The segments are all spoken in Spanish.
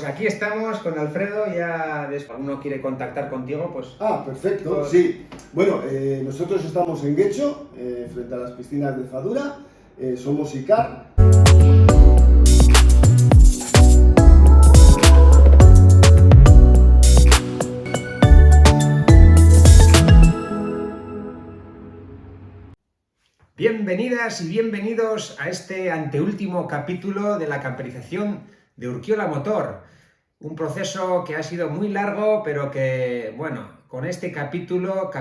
pues aquí estamos con Alfredo, ya después uno quiere contactar contigo, pues... Perfecto, sí. Bueno, nosotros estamos en Guecho, frente a las piscinas de Zadura, somos ICAR. Bienvenidas y bienvenidos a este anteúltimo capítulo de la camperización de Urkiola Motor. Un proceso que ha sido muy largo, pero que, bueno, con este capítulo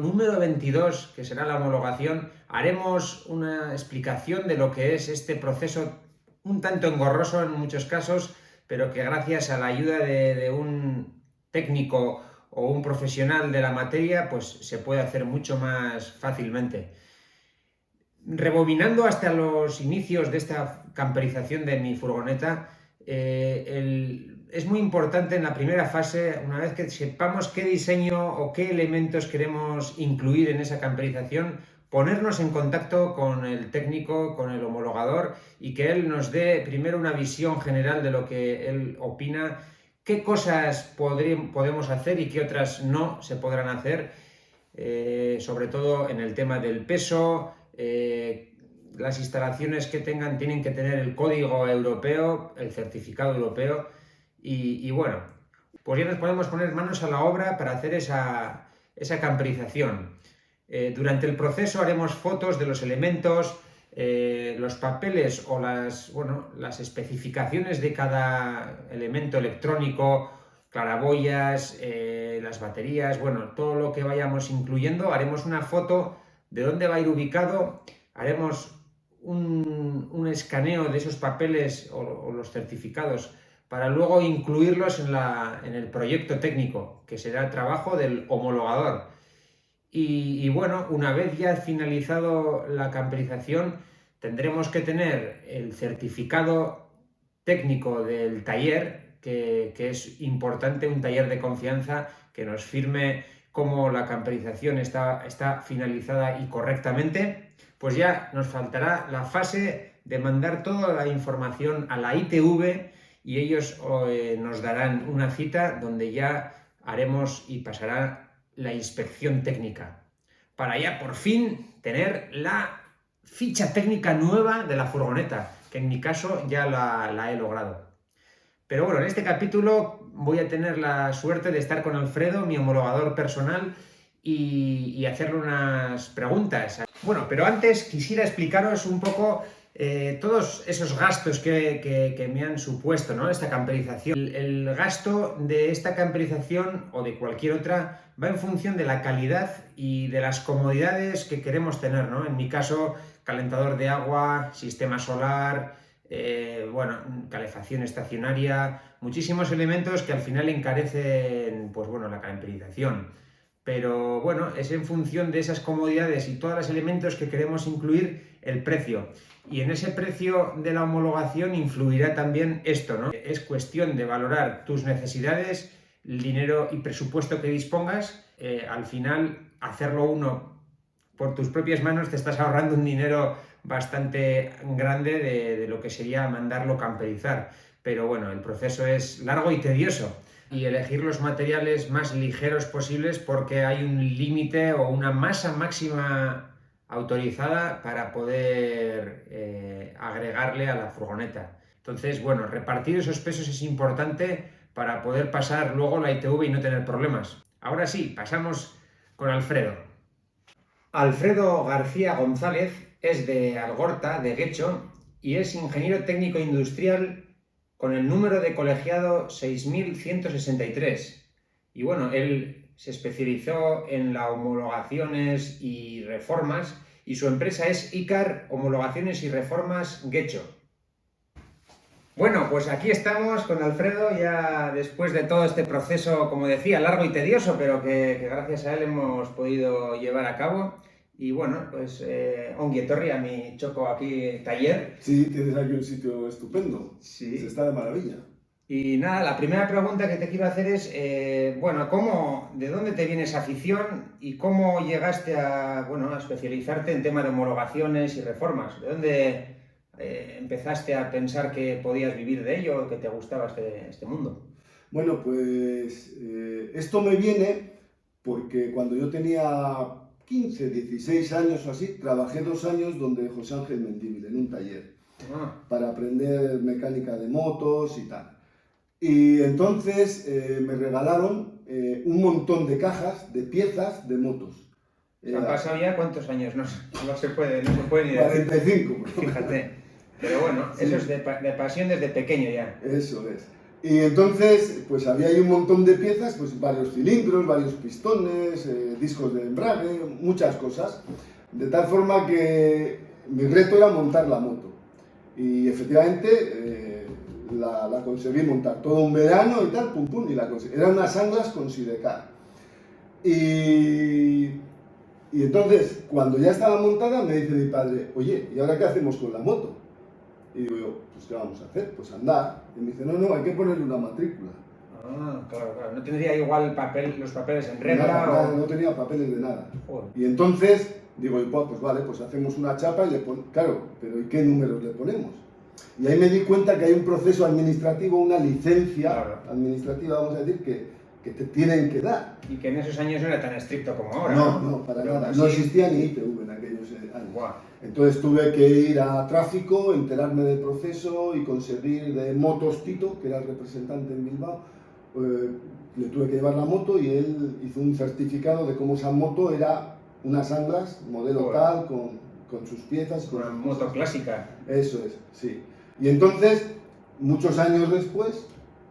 número 22, que será la homologación, haremos una explicación de lo que es este proceso un tanto engorroso en muchos casos, pero que gracias a la ayuda de un técnico o un profesional de la materia, pues se puede hacer mucho más fácilmente. Rebobinando hasta los inicios de esta camperización de mi furgoneta, es muy importante en la primera fase, una vez que sepamos qué diseño o qué elementos queremos incluir en esa camperización, ponernos en contacto con el técnico, con el homologador, y que él nos dé primero una visión general de lo que él opina, qué cosas podemos hacer y qué otras no se podrán hacer, sobre todo en el tema del peso. Las instalaciones que tengan tienen que tener el código europeo, el certificado europeo, y bueno, pues ya nos podemos poner manos a la obra para hacer esa camperización. Durante el proceso haremos fotos de los elementos, los papeles o las especificaciones de cada elemento electrónico, claraboyas, las baterías, bueno, todo lo que vayamos incluyendo. Haremos una foto de dónde va a ir ubicado, haremos un escaneo de esos papeles o los certificados para luego incluirlos en el proyecto técnico, que será el trabajo del homologador. Y bueno, una vez ya finalizado la camperización, tendremos que tener el certificado técnico del taller, que es importante, un taller de confianza que nos firme cómo la camperización está finalizada y correctamente. Pues ya nos faltará la fase de mandar toda la información a la ITV, y ellos nos darán una cita donde ya haremos y pasará la inspección técnica, para ya por fin tener la ficha técnica nueva de la furgoneta, que en mi caso ya la he logrado. Pero bueno, en este capítulo voy a tener la suerte de estar con Alfredo, mi homologador personal, y hacerle unas preguntas. Bueno, pero antes quisiera explicaros un poco todos esos gastos que me han supuesto, ¿no?, esta camperización. El gasto de esta camperización o de cualquier otra va en función de la calidad y de las comodidades que queremos tener, ¿no? En mi caso, calentador de agua, sistema solar, calefacción estacionaria, muchísimos elementos que al final encarecen, pues bueno, la camperización. Pero bueno, es en función de esas comodidades y todos los elementos que queremos incluir el precio. Y en ese precio de la homologación influirá también esto, ¿no? Es cuestión de valorar tus necesidades, el dinero y presupuesto que dispongas. Al final, hacerlo uno por tus propias manos te estás ahorrando un dinero bastante grande de lo que sería mandarlo camperizar. Pero bueno, el proceso es largo y tedioso. Y elegir los materiales más ligeros posibles, porque hay un límite o una masa máxima autorizada para poder agregarle a la furgoneta. Entonces, bueno, repartir esos pesos es importante para poder pasar luego la ITV y no tener problemas. Ahora sí, pasamos con Alfredo. Alfredo García González es de Algorta, de Guecho, y es ingeniero técnico industrial con el número de colegiado 6163. Y bueno, él se especializó en las homologaciones y reformas, y su empresa es ICAR Homologaciones y Reformas Guecho. Bueno, pues aquí estamos con Alfredo, ya después de todo este proceso, como decía, largo y tedioso, pero que gracias a él hemos podido llevar a cabo. Y bueno, pues ongi etorri a mi choco aquí taller. Sí, tienes aquí un sitio estupendo. Sí. Se está de maravilla. Y nada, la primera pregunta que te quiero hacer es, ¿de dónde te viene esa afición y cómo llegaste a especializarte en tema de homologaciones y reformas? empezaste a pensar que podías vivir de ello, que te gustaba este mundo? Bueno, pues esto me viene porque cuando yo tenía 15, 16 años o así, trabajé 2 años donde José Ángel Mendívil, en un taller, Ah, para aprender mecánica de motos y tal. Y entonces me regalaron un montón de cajas de piezas de motos. ¿han Era pasado ya cuántos años? No se puede ni decir. 45. Fíjate. Pero bueno, eso es Sí, de pasión desde pequeño ya. eso es. Y entonces, pues había ahí un montón de piezas, pues varios cilindros, varios pistones, discos de embrague, muchas cosas. De tal forma que mi reto era montar la moto. Y efectivamente la conseguí montar todo un verano y tal, pum pum, y la conseguí. Eran unas anglas con sidecar. Y, y entonces, cuando ya estaba montada, me dice mi padre, oye, ¿y ahora qué hacemos con la moto? Y digo yo, pues ¿qué vamos a hacer? Pues andar. Y me dice, no, no, hay que ponerle una matrícula. Ah, claro, claro. ¿No tendría igual los papeles en Nada, regla nada, o...? no tenía papeles de nada. Joder. Y entonces digo, pues vale, pues hacemos una chapa y le ponemos, claro, pero ¿y qué números le ponemos? Y ahí me di cuenta que hay un proceso administrativo, una licencia Claro. administrativa, vamos a decir, que te tienen que dar. Y que en esos años no era tan estricto como ahora, No, ¿no? no, para Pero nada. casi- No existía ni ITV en aquellos años. Buah. Entonces tuve que ir a tráfico, enterarme del proceso y conseguir de Motos Tito, que era el representante en Bilbao, le tuve que llevar la moto y él hizo un certificado de cómo esa moto era unas anglas, modelo Joder. tal, con sus piezas. Con Una sus moto cosas. clásica. Eso es, sí. Y entonces, muchos años después,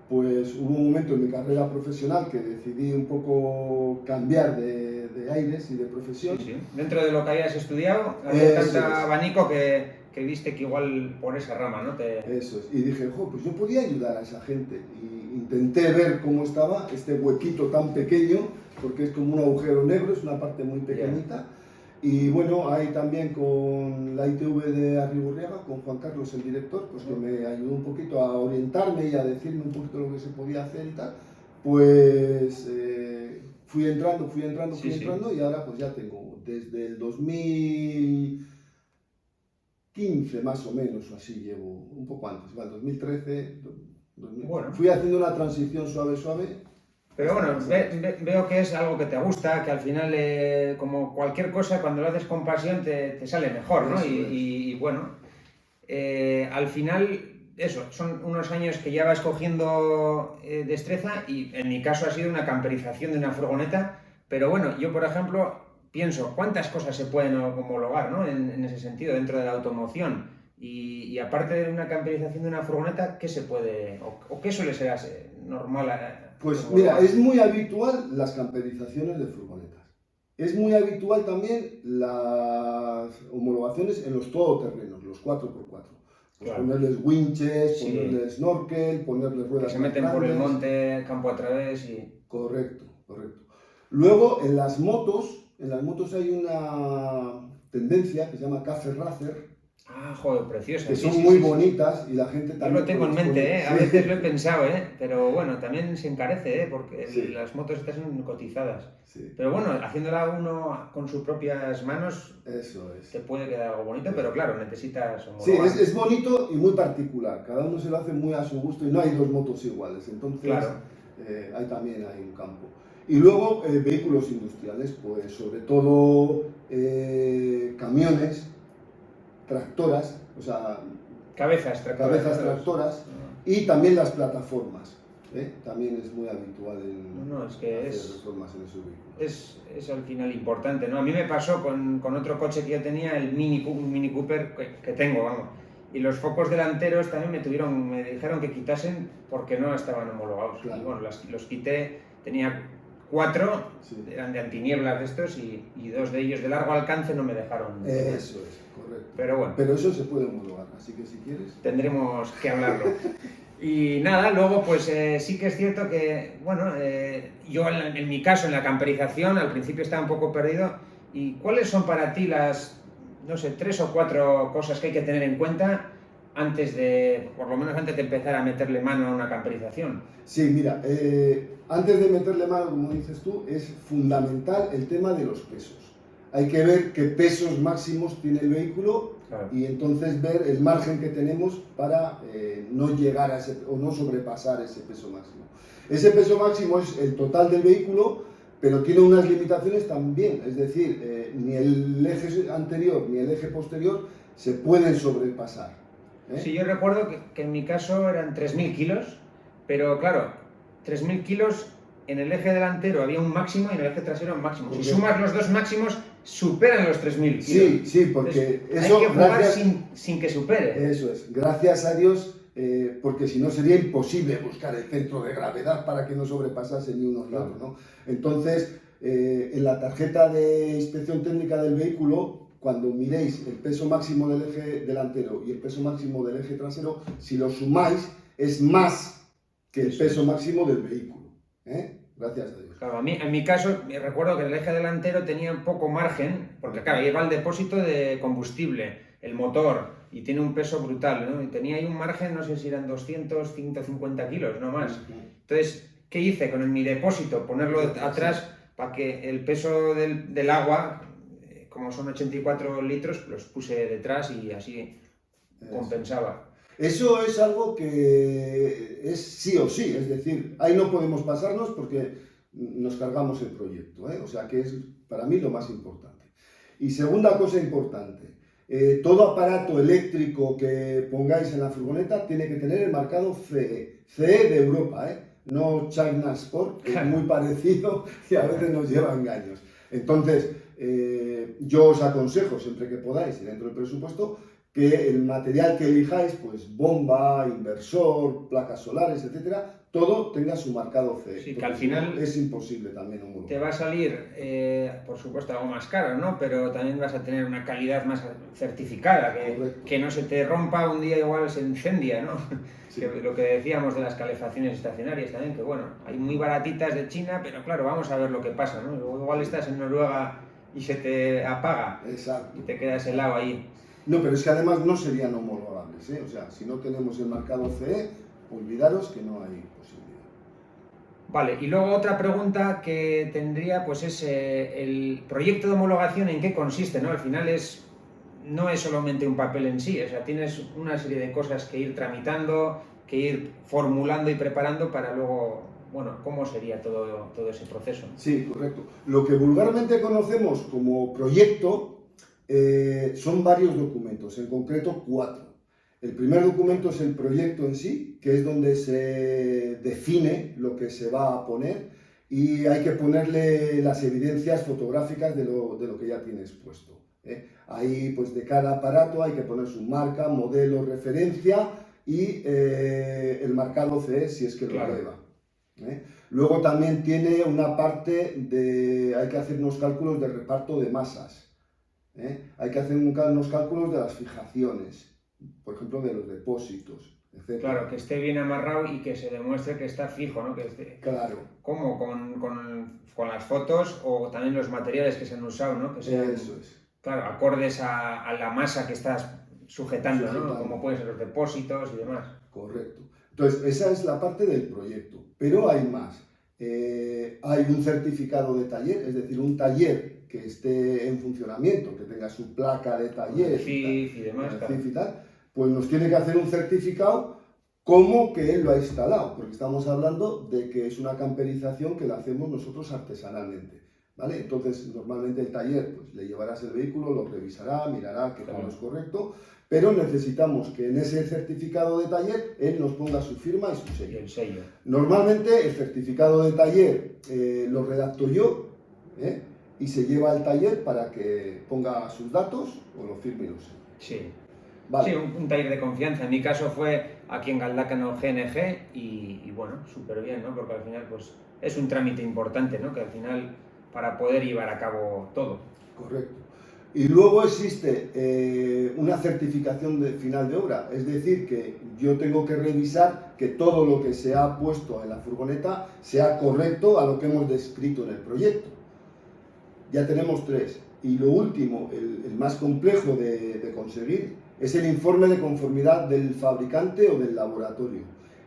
pues hubo un momento en mi carrera profesional que decidí un poco cambiar de aires y de profesión. Sí, sí. Dentro de lo que habías estudiado, había Eso tanto es. abanico que viste que igual por esa rama, ¿no? Eso es. Y dije, pues yo podía ayudar a esa gente. Y intenté ver cómo estaba este huequito tan pequeño, porque es como un agujero negro, es una parte muy pequeñita. Y bueno, ahí también con la ITV de Arrigurriaga, con Juan Carlos, el director, pues que me ayudó un poquito a orientarme y a decirme un poquito lo que se podía hacer y tal. Pues fui entrando Sí, sí. y ahora pues ya tengo desde el 2015 más o menos, o así llevo, un poco antes, ¿vale? 2013, Bueno. fui haciendo una transición suave, suave. Pero bueno, hasta pasar. veo que es algo que te gusta, que al final, como cualquier cosa, cuando lo haces con pasión te sale mejor, ¿no? Eso es. Y bueno, al final, eso, son unos años que ya vas cogiendo destreza y en mi caso ha sido una camperización de una furgoneta, pero bueno, yo por ejemplo pienso cuántas cosas se pueden homologar, ¿no? En ese sentido, dentro de la automoción. Y aparte de una camperización de una furgoneta, ¿qué se puede, o qué suele ser normal Pues mira, homologar? es muy habitual las camperizaciones de furgonetas. Es muy habitual también las homologaciones en los todoterrenos, los 4x4. Pues Claro. ponerles winches, Sí. ponerles snorkel, ponerles Que ruedas se más meten por el grandes. monte, campo a través y... Correcto, correcto. Luego, en las motos hay una tendencia que se llama Cafe Racer, Ah, joder, preciosa. que Sí, son sí, muy sí, sí. bonitas y la gente Yo también lo tengo en pues, mente, pone- A sí. veces lo he pensado, Pero bueno, también se encarece, Porque Sí. las motos estas son cotizadas. Sí, Pero bueno, haciéndola uno con sus propias manos eso es. te puede quedar algo bonito, pero claro, necesitas Sí, homologar. es bonito y muy particular. Cada uno se lo hace muy a su gusto y no hay dos motos iguales. Entonces, Claro. ahí también hay un campo. Y luego, vehículos industriales, pues sobre todo camiones, tractoras, o sea, Cabezas tractoras. cabezas tractoras y también las plataformas. También es muy habitual en No, es que hacer reformas en esos vehículos. es al final importante, ¿no? A mí me pasó con otro coche que yo tenía, un Mini Cooper que tengo, vamos. Y los focos delanteros también me dijeron que quitasen porque no estaban homologados. Claro. Y bueno, los quité, tenía 4, Sí. eran de antinieblas de estos y 2 de ellos de largo alcance no me dejaron. Eso es, correcto. Pero bueno, Pero eso se puede homologar, así que si quieres. tendremos que hablarlo. Y nada, luego pues sí que es cierto que, bueno, yo en mi caso, en la camperización, al principio estaba un poco perdido. ¿Y cuáles son para ti las, no sé, 3 o 4 cosas que hay que tener en cuenta por lo menos antes de empezar a meterle mano a una camperización? Sí, mira, antes de meterle mano, como dices tú, es fundamental el tema de los pesos. hay que ver qué pesos máximos tiene el vehículo, claro, y entonces ver el margen que tenemos para no llegar a ese, o no sobrepasar ese peso máximo. Ese peso máximo es el total del vehículo, pero tiene unas limitaciones también, es decir, ni el eje anterior ni el eje posterior se pueden sobrepasar. Sí, yo recuerdo que en mi caso eran 3.000 kilos, pero claro, 3.000 kilos en el eje delantero había un máximo y en el eje trasero un máximo. Si sumas los dos máximos, superan los 3.000 kilos. Sí, sí, porque entonces, eso... hay que jugar sin que supere. Eso es, gracias a Dios, porque si no sería imposible buscar el centro de gravedad para que no sobrepasase ni uno ni otro, ¿no? Entonces, en la tarjeta de inspección técnica del vehículo, cuando miréis el peso máximo del eje delantero y el peso máximo del eje trasero, si lo sumáis, es más que el peso máximo del vehículo, ¿eh? Gracias a Dios. Claro, en mi caso, recuerdo que el eje delantero tenía poco margen, porque claro, lleva el depósito de combustible, el motor, y tiene un peso brutal, ¿no? Y tenía ahí un margen, no sé si eran 200, 150 kilos, no más. Entonces, ¿qué hice con mi depósito? Ponerlo atrás para que el peso del agua, como son 84 litros, los puse detrás y así compensaba. Eso es algo que es sí o sí, es decir, ahí no podemos pasarnos porque nos cargamos el proyecto, ¿eh? O sea que es para mí lo más importante. Y segunda cosa importante, todo aparato eléctrico que pongáis en la furgoneta tiene que tener el marcado CE, CE de Europa, ¿eh? No China Sport, que es muy parecido y a veces nos lleva a engaños. Entonces, yo os aconsejo, siempre que podáis y dentro del presupuesto, que el material que elijáis, pues bomba, inversor, placas solares, etcétera, todo tenga su marcado CE. Sí, que al final es imposible también homologar. Te va a salir, por supuesto, algo más caro, ¿no? Pero también vas a tener una calidad más certificada, que no se te rompa un día, igual se incendia, ¿no? Sí. Lo que decíamos de las calefacciones estacionarias también, que bueno, hay muy baratitas de China, pero claro, vamos a ver lo que pasa, ¿no? Igual estás en Noruega y se te apaga. Exacto. Y te quedas helado ahí. No, pero es que además no serían homologables, ¿eh? O sea, si no tenemos el marcado CE, olvidaros que no hay posibilidad. Vale, y luego otra pregunta que tendría, pues es el proyecto de homologación, ¿en qué consiste, no? Al final no es solamente un papel en sí, o sea, tienes una serie de cosas que ir tramitando, que ir formulando y preparando para luego, bueno, ¿cómo sería todo ese proceso? Sí, correcto. Lo que vulgarmente conocemos como proyecto son varios documentos, en concreto 4. El primer documento es el proyecto en sí, que es donde se define lo que se va a poner y hay que ponerle las evidencias fotográficas de lo que ya tienes puesto, ¿eh? Ahí, pues de cada aparato hay que poner su marca, modelo, referencia y el marcado CE si es que lo lleva, ¿eh? Luego también tiene una parte de, hay que hacer unos cálculos de reparto de masas, ¿eh? Hay que hacer unos cálculos de las fijaciones, por ejemplo, de los depósitos, etc. Claro, que esté bien amarrado y que se demuestre que está fijo, ¿no? Que esté... Claro. ¿Cómo? Con las fotos o también los materiales que se han usado, ¿no? Que sean, eso es. Claro, acordes a la masa que estás sujetando, ¿no? Como pueden ser los depósitos y demás. Correcto. Entonces, esa es la parte del proyecto. Pero hay más. Hay un certificado de taller, es decir, un taller que esté en funcionamiento, que tenga su placa de taller, CIF y demás, CIF y tal, pues nos tiene que hacer un certificado como que él lo ha instalado, porque estamos hablando de que es una camperización que la hacemos nosotros artesanalmente, ¿vale? Entonces, normalmente el taller, pues le llevarás el vehículo, lo revisará, mirará que todo es correcto, pero necesitamos que en ese certificado de taller él nos ponga su firma y su sello. Y el sello. Normalmente el certificado de taller lo redacto yo, y se lleva al taller para que ponga sus datos o lo firme y lo selle. Sí. Vale. Sí, un taller de confianza. En mi caso fue aquí en Galdácano GNG y bueno, súper bien, ¿no? Porque al final pues es un trámite importante, ¿no? Que al final para poder llevar a cabo todo. Correcto. Y luego existe una certificación de final de obra, es decir, que yo tengo que revisar que todo lo que se ha puesto en la furgoneta sea correcto a lo que hemos descrito en el proyecto. Ya tenemos 3. Y lo último, el más complejo de conseguir, es el informe de conformidad del fabricante o del laboratorio.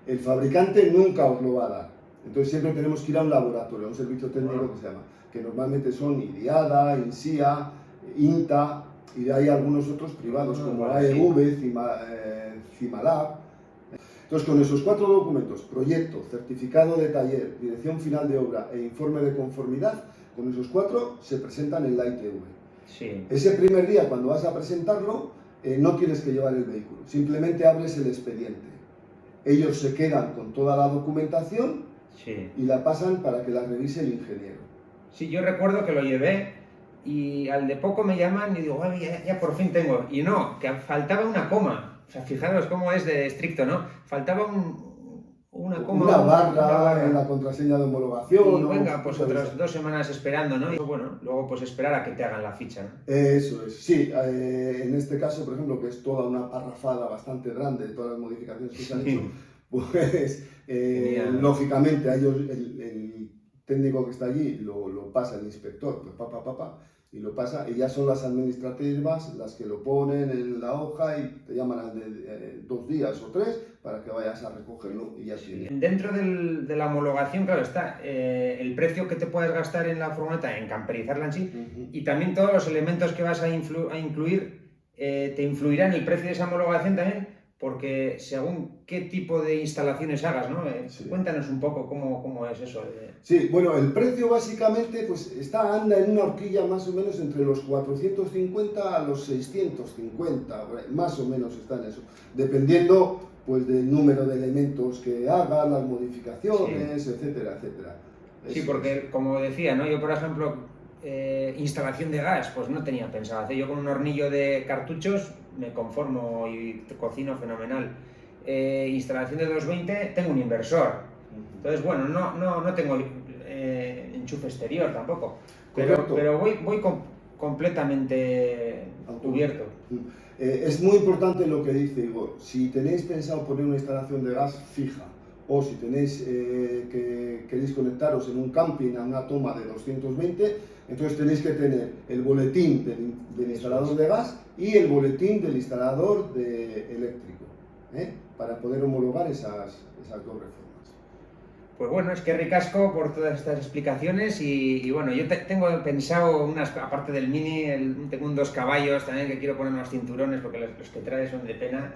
El fabricante nunca os lo va a dar. Entonces siempre tenemos que ir a un laboratorio, a un servicio técnico que se llama, que normalmente son IDIADA, INSIA, INTA, y de ahí algunos otros privados como AEV, CIMALAB. Entonces, con esos 4 documentos, proyecto, certificado de taller, dirección final de obra e informe de conformidad, con esos 4 se presentan en la ITV. Sí. Ese primer día, cuando vas a presentarlo, no tienes que llevar el vehículo, simplemente abres el expediente. Ellos se quedan con toda la documentación y la pasan para que la revise el ingeniero. Sí, yo recuerdo que lo llevé y al de poco me llaman y digo, ya por fin tengo. Y no, que faltaba una coma. O sea, fijaros cómo es de estricto, ¿no? Faltaba una coma. Una barra en la contraseña de homologación. Y venga, pues otras 2 semanas esperando, ¿no? Y bueno, luego pues esperar a que te hagan la ficha, ¿no? Eso es, sí. En este caso, por ejemplo, que es toda una parrafada bastante grande de todas las modificaciones que se han hecho, pues lógicamente a ellos, el técnico que está allí lo pasa el inspector, pues y lo pasa, y ya son las administrativas las que lo ponen en la hoja y te llaman al de 2 días o 3 para que vayas a recogerlo y ya tiene. Dentro de la homologación, claro está, el precio que te puedes gastar en la furgoneta, en camperizarla en sí, y también todos los elementos que vas a incluir, te influirán en el precio de esa homologación también, porque según qué tipo de instalaciones hagas, ¿no? Cuéntanos un poco cómo es eso. Sí, bueno, el precio básicamente pues anda en una horquilla más o menos entre los 450 a los 650, más o menos está en eso, dependiendo pues del número de elementos que hagas, las modificaciones, etcétera, etcétera. Sí, porque como decía, ¿no? Yo por ejemplo, instalación de gas, pues no tenía pensado hacer. Yo con un hornillo de cartuchos me conformo y cocino fenomenal. Instalación de 220, tengo un inversor. Entonces, bueno, no tengo enchufe exterior tampoco. Pero voy completamente cubierto. Es muy importante lo que dice Igor. Si tenéis pensado poner una instalación de gas fija, o si tenéis que queréis conectaros en un camping a una toma de 220, entonces tenéis que tener el boletín del instalador de gas y el boletín del instalador eléctrico, para poder homologar esas 2 reformas. Pues bueno, es que ricasco por todas estas explicaciones y bueno, yo tengo pensado aparte del Mini, tengo un 2 caballos también que quiero poner unos cinturones porque los que trae son de pena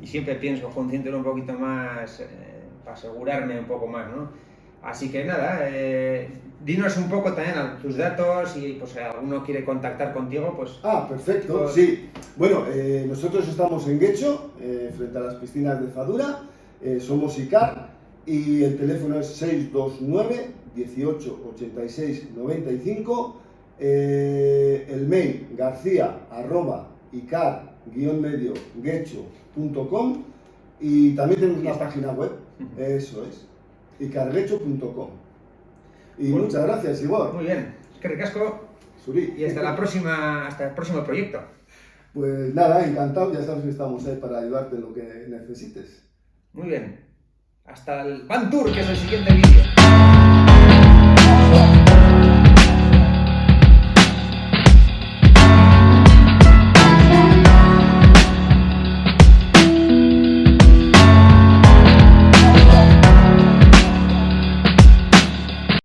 y siempre pienso con un cinturón un poquito más para asegurarme un poco más, ¿no? Así que nada, dinos un poco también tus datos y pues si alguno quiere contactar contigo, pues... Perfecto, sí. Bueno, nosotros estamos en Guecho, frente a las piscinas de Zadura, somos ICAR y el teléfono es 629 18 86 95, el mail garcia@icar-guecho.com y también tenemos una página web, eso es, icarguecho.com. Y muchas gracias, Igor. Muy bien, es que ricasco. Suri. Y hasta el próximo proyecto. Pues nada, encantado, ya sabes que estamos ahí para ayudarte en lo que necesites. Muy bien. Hasta el Van Tour, que es el siguiente vídeo.